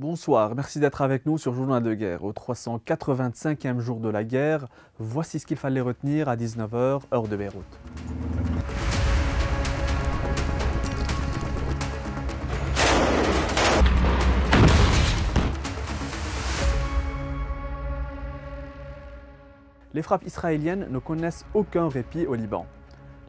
Bonsoir, merci d'être avec nous sur Journal de guerre. Au 385e jour de la guerre, voici ce qu'il fallait retenir à 19 h, heure de Beyrouth. Les frappes israéliennes ne connaissent aucun répit au Liban.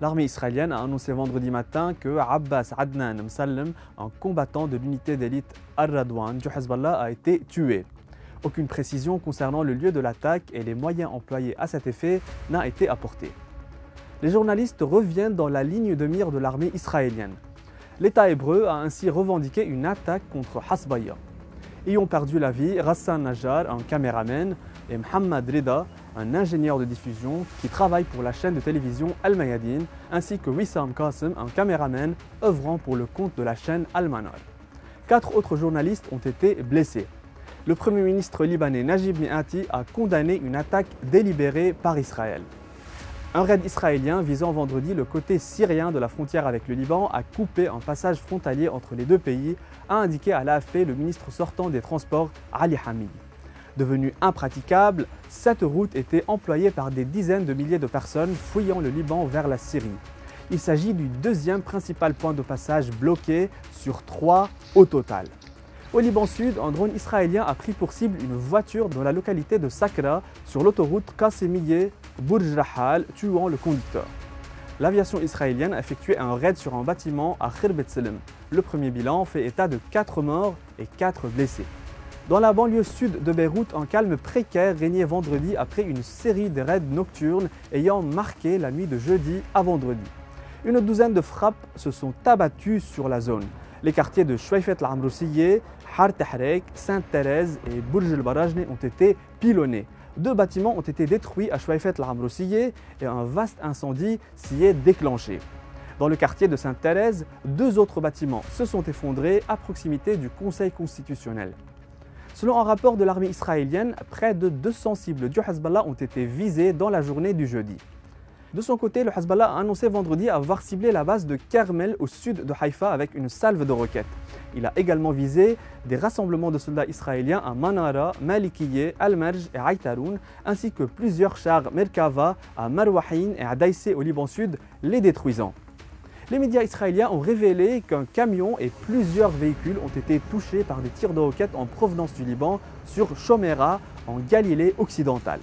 L'armée israélienne a annoncé vendredi matin que Abbas Adnan Msalem, un combattant de l'unité d'élite Al-Radwan du Hezbollah, a été tué. Aucune précision concernant le lieu de l'attaque et les moyens employés à cet effet n'a été apportée. Les journalistes reviennent dans la ligne de mire de l'armée israélienne. L'État hébreu a ainsi revendiqué une attaque contre Hasbaya. Y ont perdu la vie Rassan Najjar, un caméraman, et Mohamed Rida, un ingénieur de diffusion qui travaille pour la chaîne de télévision Al-Mayadin, ainsi que Wissam Qasem, un caméraman œuvrant pour le compte de la chaîne Al-Manar. 4 autres journalistes ont été blessés. Le Premier ministre libanais Najib Mikati a condamné une attaque délibérée par Israël. Un raid israélien visant vendredi le côté syrien de la frontière avec le Liban a coupé un passage frontalier entre les deux pays, a indiqué à l'AFP le ministre sortant des Transports Ali Hamid. Devenue impraticable, cette route était employée par des dizaines de milliers de personnes fouillant le Liban vers la Syrie. Il s'agit du deuxième principal point de passage bloqué sur 3 au total. Au Liban Sud, un drone israélien a pris pour cible une voiture dans la localité de Sakra sur l'autoroute Qasemiye-Bourj Rahal, tuant le conducteur. L'aviation israélienne a effectué un raid sur un bâtiment à Khirbet Selem. Le premier bilan fait état de 4 morts et 4 blessés. Dans la banlieue sud de Beyrouth, un calme précaire régnait vendredi après une série de raids nocturnes ayant marqué la nuit de jeudi à vendredi. Une douzaine de frappes se sont abattues sur la zone. Les quartiers de Chouaifet al-Amroussiyeh, Har Tahrek, Sainte-Thérèse et Bourj el-Barajne ont été pilonnés. 2 bâtiments ont été détruits à Chouaifet al-Amroussiyeh et un vaste incendie s'y est déclenché. Dans le quartier de Sainte-Thérèse, 2 autres bâtiments se sont effondrés à proximité du Conseil constitutionnel. Selon un rapport de l'armée israélienne, près de 200 cibles du Hezbollah ont été visées dans la journée du jeudi. De son côté, le Hezbollah a annoncé vendredi avoir ciblé la base de Kermel au sud de Haïfa avec une salve de roquettes. Il a également visé des rassemblements de soldats israéliens à Manara, Malikiye, Al-Marj et Aïtaroun, ainsi que plusieurs chars Merkava à Marwahin et à Daïsé au Liban Sud, les détruisant. Les médias israéliens ont révélé qu'un camion et plusieurs véhicules ont été touchés par des tirs de roquettes en provenance du Liban sur Shomera, en Galilée occidentale.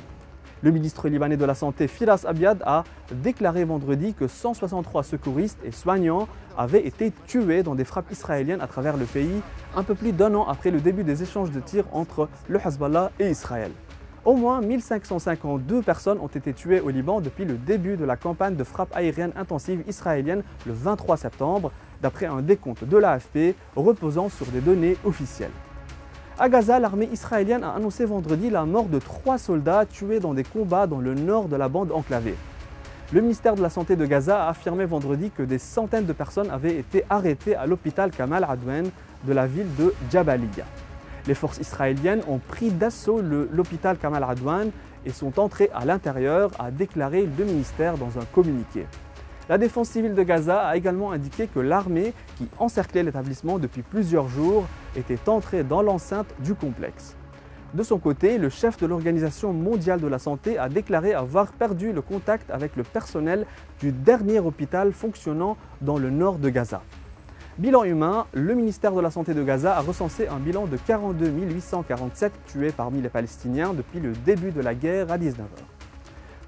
Le ministre libanais de la Santé, Firas Abiad, a déclaré vendredi que 163 secouristes et soignants avaient été tués dans des frappes israéliennes à travers le pays, un peu plus d'1 an après le début des échanges de tirs entre le Hezbollah et Israël. Au moins 1552 personnes ont été tuées au Liban depuis le début de la campagne de frappe aérienne intensive israélienne le 23 septembre, d'après un décompte de l'AFP reposant sur des données officielles. À Gaza, l'armée israélienne a annoncé vendredi la mort de 3 soldats tués dans des combats dans le nord de la bande enclavée. Le ministère de la Santé de Gaza a affirmé vendredi que des centaines de personnes avaient été arrêtées à l'hôpital Kamal Adwan de la ville de Jabalia. Les forces israéliennes ont pris d'assaut l'hôpital Kamal Adwan et sont entrées à l'intérieur, a déclaré le ministère dans un communiqué. La défense civile de Gaza a également indiqué que l'armée, qui encerclait l'établissement depuis plusieurs jours, était entrée dans l'enceinte du complexe. De son côté, le chef de l'Organisation mondiale de la santé a déclaré avoir perdu le contact avec le personnel du dernier hôpital fonctionnant dans le nord de Gaza. Bilan humain, le ministère de la Santé de Gaza a recensé un bilan de 42 847 tués parmi les Palestiniens depuis le début de la guerre à 19 h.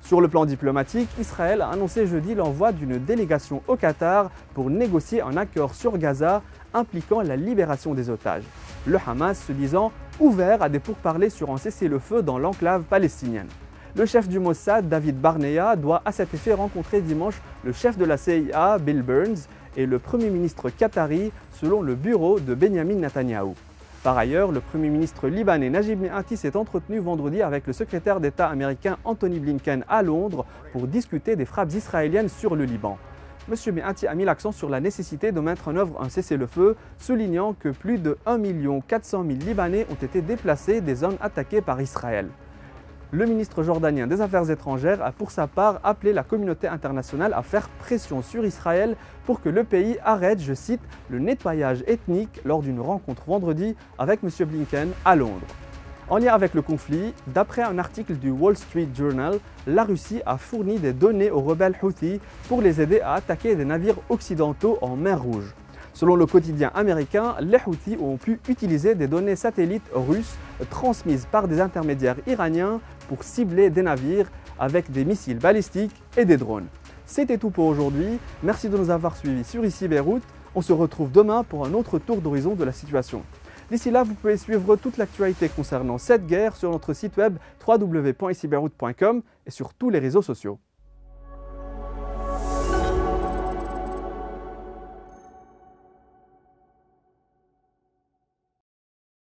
Sur le plan diplomatique, Israël a annoncé jeudi l'envoi d'une délégation au Qatar pour négocier un accord sur Gaza impliquant la libération des otages. Le Hamas se disant ouvert à des pourparlers sur un cessez-le-feu dans l'enclave palestinienne. Le chef du Mossad, David Barnea, doit à cet effet rencontrer dimanche le chef de la CIA, Bill Burns, et le Premier ministre qatari, selon le bureau de Benjamin Netanyahou. Par ailleurs, le Premier ministre libanais Najib Mikati s'est entretenu vendredi avec le secrétaire d'État américain Anthony Blinken à Londres pour discuter des frappes israéliennes sur le Liban. M. Mikati a mis l'accent sur la nécessité de mettre en œuvre un cessez-le-feu, soulignant que plus de 1 400 000 Libanais ont été déplacés des zones attaquées par Israël. Le ministre jordanien des Affaires étrangères a pour sa part appelé la communauté internationale à faire pression sur Israël pour que le pays arrête, je cite, le nettoyage ethnique lors d'une rencontre vendredi avec M. Blinken à Londres. En lien avec le conflit, d'après un article du Wall Street Journal, la Russie a fourni des données aux rebelles Houthis pour les aider à attaquer des navires occidentaux en mer Rouge. Selon le quotidien américain, les Houthis ont pu utiliser des données satellites russes transmises par des intermédiaires iraniens pour cibler des navires avec des missiles balistiques et des drones. C'était tout pour aujourd'hui. Merci de nous avoir suivis sur ICI Beyrouth. On se retrouve demain pour un autre tour d'horizon de la situation. D'ici là, vous pouvez suivre toute l'actualité concernant cette guerre sur notre site web www.icibeyrouth.com et sur tous les réseaux sociaux.